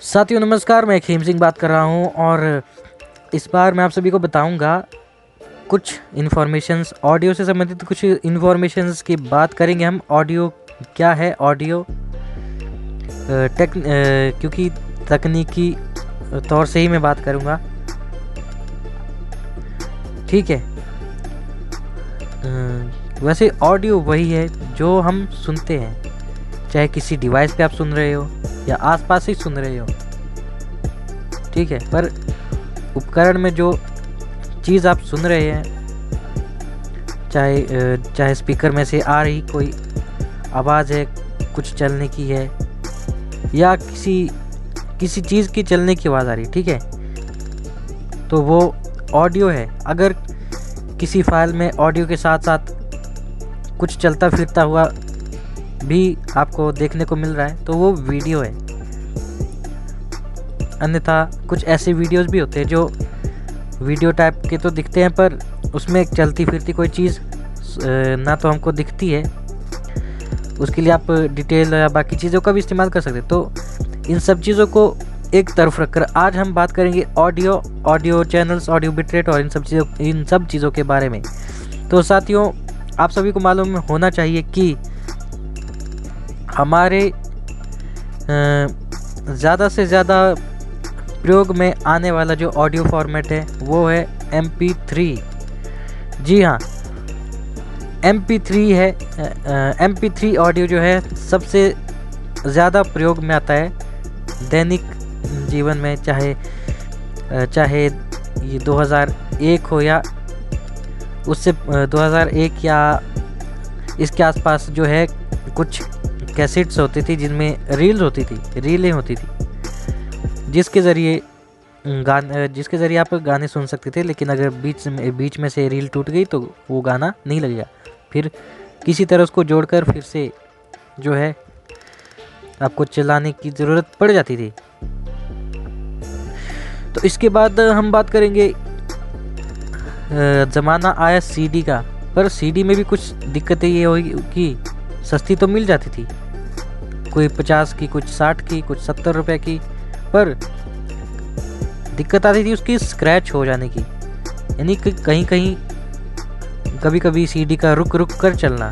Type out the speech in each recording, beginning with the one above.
साथियों नमस्कार, मैं खेम सिंह बात कर रहा हूं और इस बार मैं आप सभी को बताऊंगा कुछ इन्फॉर्मेशंस ऑडियो से संबंधित कुछ इन्फॉर्मेशंस की बात करेंगे हम। ऑडियो क्या है, ऑडियो क्योंकि तकनीकी तौर से ही मैं बात करूंगा, ठीक है। वैसे ऑडियो वही है जो हम सुनते हैं, चाहे किसी डिवाइस पे आप सुन रहे हो या आसपास ही सुन रहे हो, ठीक है। पर उपकरण में जो चीज़ आप सुन रहे हैं, चाहे स्पीकर में से आ रही कोई आवाज़ है, कुछ चलने की है या किसी चीज़ की चलने की आवाज़ आ रही, ठीक है, तो वो ऑडियो है। अगर किसी फाइल में ऑडियो के साथ साथ कुछ चलता फिरता हुआ भी आपको देखने को मिल रहा है तो वो वीडियो है। अन्यथा कुछ ऐसे वीडियोस भी होते हैं जो वीडियो टाइप के तो दिखते हैं पर उसमें एक चलती फिरती कोई चीज़ ना तो हमको दिखती है। उसके लिए आप डिटेल या बाकी चीज़ों का भी इस्तेमाल कर सकते हैं। तो इन सब चीज़ों को एक तरफ रखकर आज हम बात करेंगे ऑडियो चैनल्स, ऑडियो बिटरेट और इन सब चीज़ों के बारे में। तो साथियों, आप सभी को मालूम होना चाहिए कि हमारे ज़्यादा से ज़्यादा प्रयोग में आने वाला जो ऑडियो फॉर्मेट है वो है MP3। जी हाँ, MP3 है। MP3 ऑडियो जो है सबसे ज़्यादा प्रयोग में आता है दैनिक जीवन में, चाहे ये 2001 हो या उससे 2001 या इसके आसपास, जो है कुछ कैसेट्स होती थी जिनमें रीलें होती थी जिसके ज़रिए आप गाने सुन सकते थे। लेकिन अगर बीच में से रील टूट गई तो वो गाना नहीं लगेगा, फिर किसी तरह उसको जोड़कर फिर से जो है आपको चलाने की ज़रूरत पड़ जाती थी। तो इसके बाद हम बात करेंगे, ज़माना आया CD का। पर CD में भी कुछ दिक्कतें ये हुई कि सस्ती तो मिल जाती थी, कोई 50 की, कुछ 60 की, कुछ 70 रुपए की, पर दिक्कत आती थी उसकी स्क्रैच हो जाने की। यानी कि कभी CD का रुक कर चलना,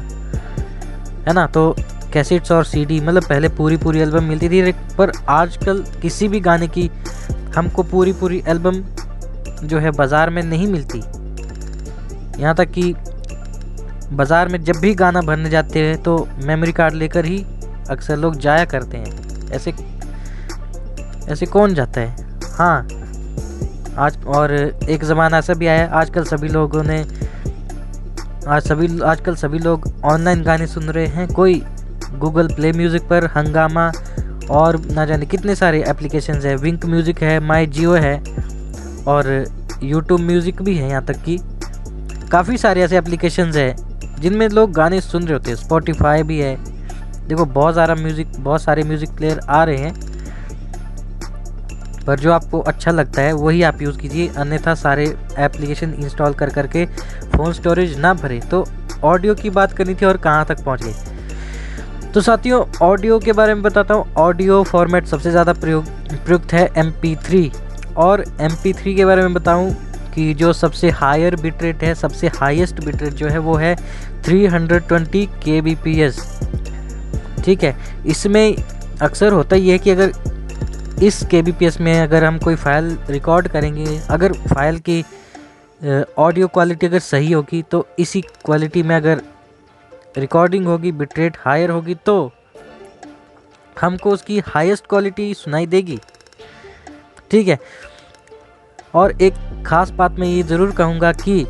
है ना। तो कैसेट्स और CD मतलब पहले पूरी एल्बम मिलती थी, पर आजकल किसी भी गाने की हमको पूरी एल्बम जो है बाज़ार में नहीं मिलती। यहाँ तक कि बाज़ार में जब भी गाना भरने जाते हैं तो मेमोरी कार्ड लेकर ही अक्सर लोग जाया करते हैं। ऐसे कौन जाता है। हाँ, और एक ज़माना ऐसा भी आया, आजकल सभी लोग ऑनलाइन गाने सुन रहे हैं। कोई गूगल प्ले म्यूज़िक पर, हंगामा और ना जाने कितने सारे एप्लीकेशंस है, विंक म्यूज़िक है, माई जियो है और यूट्यूब म्यूज़िक भी है। यहाँ तक कि काफ़ी सारे ऐसे एप्लीकेशंस है जिनमें लोग गाने सुन रहे होते हैं। स्पॉटिफाई भी है। देखो, बहुत सारे म्यूज़िक प्लेयर आ रहे हैं, पर जो आपको अच्छा लगता है वही आप यूज़ कीजिए, अन्यथा सारे एप्लीकेशन इंस्टॉल कर करके फ़ोन स्टोरेज ना भरे। तो ऑडियो की बात करनी थी और कहाँ तक पहुँच गई। तो साथियों, ऑडियो के बारे में बताता हूँ। ऑडियो फॉर्मेट सबसे ज़्यादा प्रयुक्त है MP3। और MP3 के बारे में बताऊँ कि जो सबसे हायर बिटरेट है, सबसे हाईएस्ट बिटरेट जो है वो है 320 kbps, ठीक है। इसमें अक्सर होता ही है कि अगर इस kbps में अगर हम कोई फाइल रिकॉर्ड करेंगे, अगर फाइल की ऑडियो क्वालिटी अगर सही होगी तो इसी क्वालिटी में अगर रिकॉर्डिंग होगी, बिटरेट हायर होगी, तो हमको उसकी हाईएस्ट क्वालिटी सुनाई देगी, ठीक है। और एक ख़ास बात मैं ये ज़रूर कहूँगा कि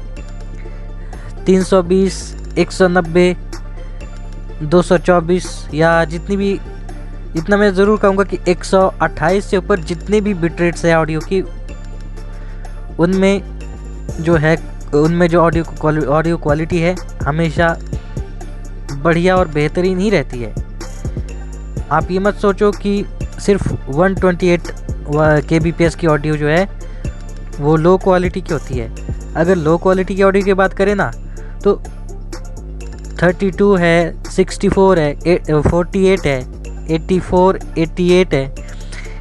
320, 190, 224 या इतना मैं ज़रूर कहूँगा कि 128 से ऊपर जितने भी बिटरेट्स है ऑडियो की, उनमें जो ऑडियो क्वालिटी है हमेशा बढ़िया और बेहतरीन ही रहती है। आप ये मत सोचो कि सिर्फ 128 kbps की ऑडियो जो है वो लो क्वालिटी की होती है। अगर लो क्वालिटी की ऑडियो की बात करें ना तो 32 है, 64 है, 48 है, 84, 88 है,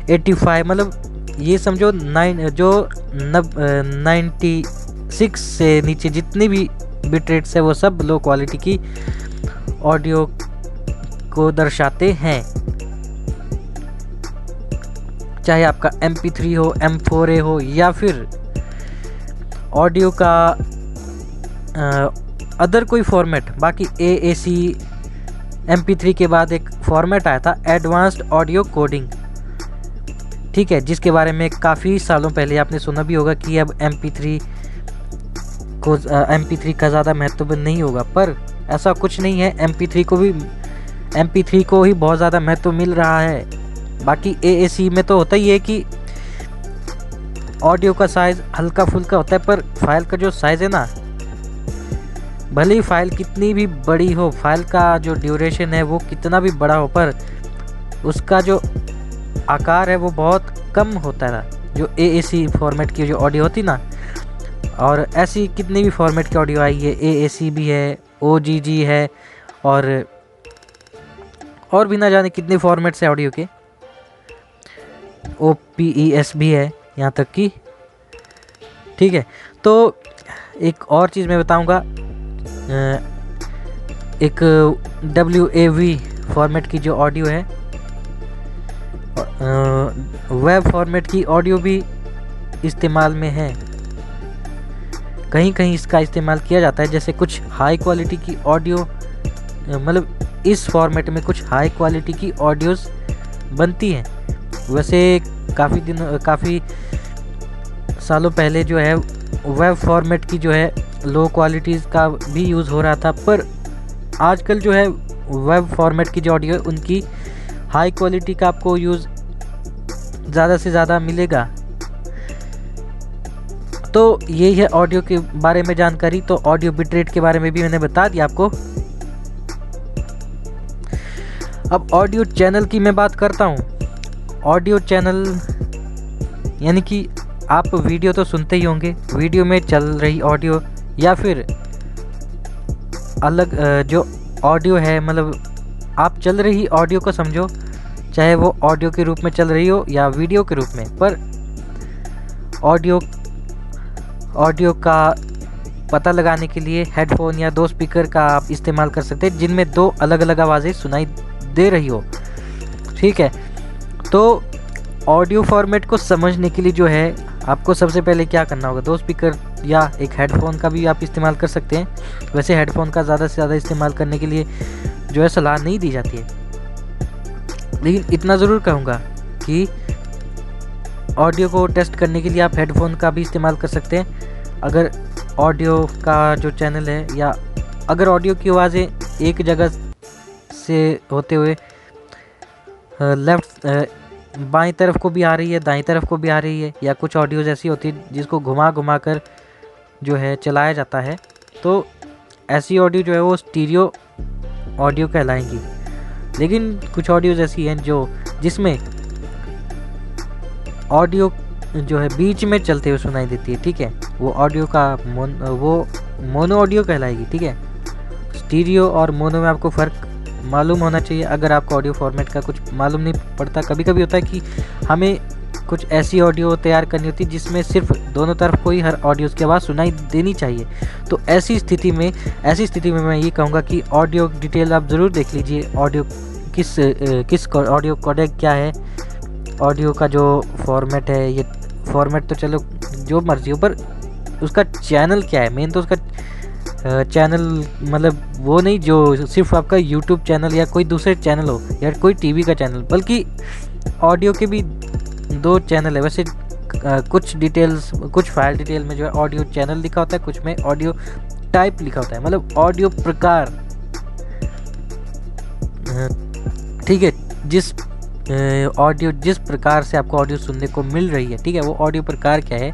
85, मतलब ये समझो 96 से नीचे जितनी भी बिट रेट्स है वो सब लो क्वालिटी की ऑडियो को दर्शाते हैं। चाहे आपका MP3 हो, M4A हो, या फिर ऑडियो का अदर कोई फॉर्मेट। बाकी AAC MP3 के बाद एक फॉर्मेट आया था एडवांस्ड ऑडियो कोडिंग, ठीक है, जिसके बारे में काफ़ी सालों पहले आपने सुना भी होगा कि अब MP3 का ज़्यादा महत्व नहीं होगा, पर ऐसा कुछ नहीं है। MP3 को ही बहुत ज़्यादा महत्व मिल रहा है। बाकी AAC में तो होता ही है कि ऑडियो का साइज़ हल्का फुल्का होता है, पर फाइल का जो साइज़ है ना, भले ही फाइल कितनी भी बड़ी हो, फाइल का जो ड्यूरेशन है वो कितना भी बड़ा हो, पर उसका जो आकार है वो बहुत कम होता है। जो AAC फॉर्मेट की जो ऑडियो होती ना, और ऐसी कितनी भी फॉर्मेट की ऑडियो आई है, AAC भी है, OGG है, और भी ना जाने कितने फॉर्मेट्स है ऑडियो के, OPES भी है यहाँ तक कि, ठीक है। तो एक और चीज़ मैं बताऊँगा, एक WAV फॉर्मेट की जो ऑडियो है, वेब फॉर्मेट की ऑडियो भी इस्तेमाल में है। कहीं कहीं इसका इस्तेमाल किया जाता है, जैसे कुछ हाई क्वालिटी की ऑडियो, मतलब इस फॉर्मेट में कुछ हाई क्वालिटी की ऑडियोज़ बनती हैं। वैसे काफ़ी सालों पहले जो है वेब फॉर्मेट की जो है लो क्वालिटीज़ का भी यूज़ हो रहा था, पर आजकल जो है वेब फॉर्मेट की जो ऑडियो है उनकी हाई क्वालिटी का आपको यूज़ ज़्यादा से ज़्यादा मिलेगा। तो यही है ऑडियो के बारे में जानकारी। तो ऑडियो बिट रेट के बारे में भी मैंने बता दिया आपको। अब ऑडियो चैनल की मैं बात करता हूँ। ऑडियो चैनल यानी कि आप वीडियो तो सुनते ही होंगे, वीडियो में चल रही ऑडियो या फिर अलग जो ऑडियो है, मतलब आप चल रही ऑडियो को समझो, चाहे वो ऑडियो के रूप में चल रही हो या वीडियो के रूप में, पर ऑडियो का पता लगाने के लिए हेडफोन या दो स्पीकर का आप इस्तेमाल कर सकते हैं जिनमें दो अलग अलग आवाज़ें सुनाई दे रही हो, ठीक है। तो ऑडियो फॉर्मेट को समझने के लिए जो है आपको सबसे पहले क्या करना होगा, दो स्पीकर या एक हेडफोन का भी आप इस्तेमाल कर सकते हैं। वैसे हेडफोन का ज़्यादा से ज़्यादा इस्तेमाल करने के लिए जो है सलाह नहीं दी जाती है, लेकिन इतना ज़रूर कहूँगा कि ऑडियो को टेस्ट करने के लिए आप हेडफोन का भी इस्तेमाल कर सकते हैं। अगर ऑडियो का जो चैनल है या अगर ऑडियो की आवाज़ें एक जगह से होते हुए लेफ़्ट बाईं तरफ को भी आ रही है, दाईं तरफ को भी आ रही है, या कुछ ऑडियोज़ ऐसी होती है जिसको घुमा घुमा कर जो है चलाया जाता है, तो ऐसी ऑडियो जो है वो स्टीरियो ऑडियो कहलाएंगी। लेकिन कुछ ऑडियोज़ ऐसी हैं जिसमें ऑडियो जो है बीच में चलते हुए सुनाई देती है, ठीक है, वो ऑडियो का वो मोनो ऑडियो कहलाएगी, ठीक है। स्टीरियो और मोनो में आपको फ़र्क मालूम होना चाहिए। अगर आपको ऑडियो फॉर्मेट का कुछ मालूम नहीं पड़ता, कभी कभी होता है कि हमें कुछ ऐसी ऑडियो तैयार करनी होती है जिसमें सिर्फ दोनों तरफ को ही हर ऑडियोज़ की आवाज़ सुनाई देनी चाहिए, तो ऐसी स्थिति में मैं ये कहूँगा कि ऑडियो डिटेल आप ज़रूर देख लीजिए। ऑडियो किस ऑडियो कोडेक क्या है, ऑडियो का जो फॉर्मेट है, ये फॉर्मेट तो चलो जो मर्जी हो, पर उसका चैनल क्या है, मेन तो उसका चैनल, मतलब वो नहीं जो सिर्फ आपका यूट्यूब चैनल या कोई दूसरे चैनल हो या कोई टीवी का चैनल, बल्कि ऑडियो के भी दो चैनल है। वैसे कुछ डिटेल्स, कुछ फाइल डिटेल में जो है ऑडियो चैनल लिखा होता है, कुछ में ऑडियो टाइप लिखा होता है, मतलब ऑडियो प्रकार, ठीक है। जिस प्रकार से आपको ऑडियो सुनने को मिल रही है, ठीक है, वो ऑडियो प्रकार क्या है,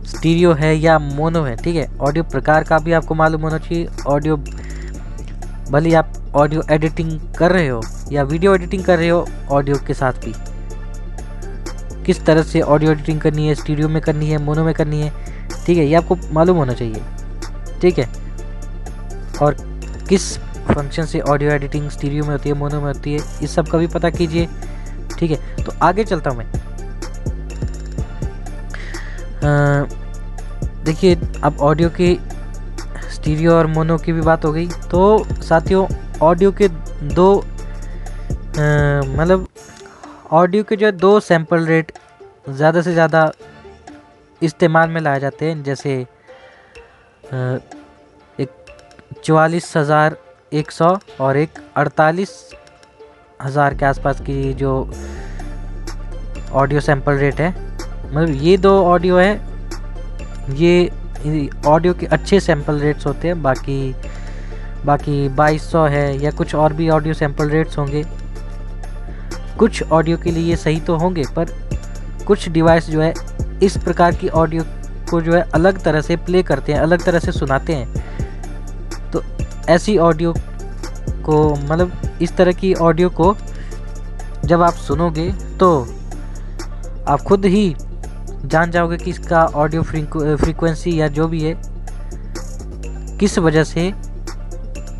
स्टीरियो है या मोनो है, ठीक है। ऑडियो प्रकार का भी आपको मालूम होना चाहिए। ऑडियो भले आप ऑडियो एडिटिंग कर रहे हो या वीडियो एडिटिंग कर रहे हो, ऑडियो के साथ भी किस तरह से ऑडियो एडिटिंग करनी है, स्टीरियो में करनी है, मोनो में करनी है, ठीक है, ये आपको मालूम होना चाहिए, ठीक है। और किस फंक्शन से ऑडियो एडिटिंग स्टीरियो में होती है, मोनो में होती है, इस सब का भी पता कीजिए, ठीक है, तो आगे चलता हूँ मैं। देखिए, अब ऑडियो की स्टीरियो और मोनो की भी बात हो गई। तो साथियों, ऑडियो के दो मतलब ऑडियो के जो है दो सैंपल रेट ज़्यादा से ज़्यादा इस्तेमाल में लाए जाते हैं। जैसे एक 44,100 और एक 48,000 के आसपास की जो ऑडियो सैंपल रेट है, मतलब ये दो ऑडियो है, ये ऑडियो के अच्छे सैंपल रेट्स होते हैं। बाकी 2200 है या कुछ और भी ऑडियो सैंपल रेट्स होंगे। कुछ ऑडियो के लिए ये सही तो होंगे, पर कुछ डिवाइस जो है इस प्रकार की ऑडियो को जो है अलग तरह से प्ले करते हैं, अलग तरह से सुनाते हैं। तो ऐसी ऑडियो को, मतलब इस तरह की ऑडियो को जब आप सुनोगे तो आप खुद ही जान जाओगे कि इसका ऑडियो फ्रीक्वेंसी या जो भी है किस वजह से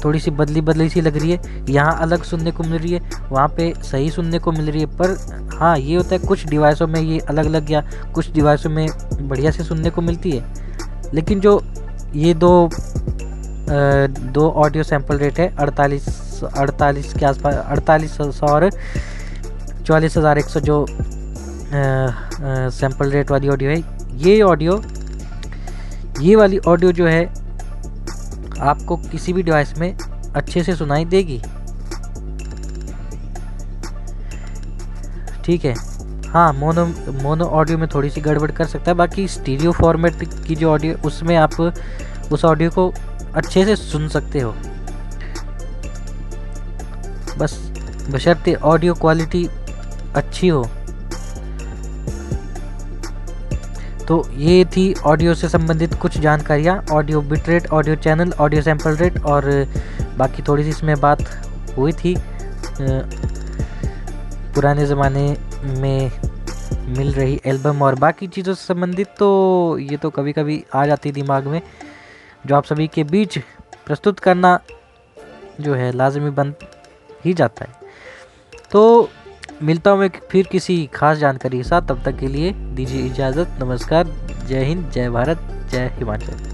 थोड़ी सी बदली सी लग रही है। यहाँ अलग सुनने को मिल रही है, वहाँ पे सही सुनने को मिल रही है। पर हाँ, ये होता है कुछ डिवाइसों में ये अलग अलग या कुछ डिवाइसों में बढ़िया से सुनने को मिलती है। लेकिन जो ये दो ऑडियो सैंपल रेट है 48 के आसपास, 4800 और 44,100 जो सैंपल रेट वाली ऑडियो है, ये वाली ऑडियो जो है आपको किसी भी डिवाइस में अच्छे से सुनाई देगी। ठीक है, हाँ, मोनो ऑडियो में थोड़ी सी गड़बड़ कर सकता है। बाकी स्टीरियो फॉर्मेट की जो ऑडियो, उसमें आप उस ऑडियो को अच्छे से सुन सकते हो, बस बशर्ते ऑडियो क्वालिटी अच्छी हो। तो ये थी ऑडियो से संबंधित कुछ जानकारियाँ, audio bit rate, audio channel, audio sample rate, और बाकी थोड़ी सी इसमें बात हुई थी पुराने ज़माने में मिल रही एल्बम और बाकी चीज़ों से संबंधित। तो ये तो कभी कभी आ जाती दिमाग में, जो आप सभी के बीच प्रस्तुत करना जो है लाजमी बन ही जाता है। तो मिलता हूँ मैं फिर किसी खास जानकारी के साथ, तब तक के लिए दीजिए इजाज़त। नमस्कार, जय हिंद, जय भारत, जय हिमाचल।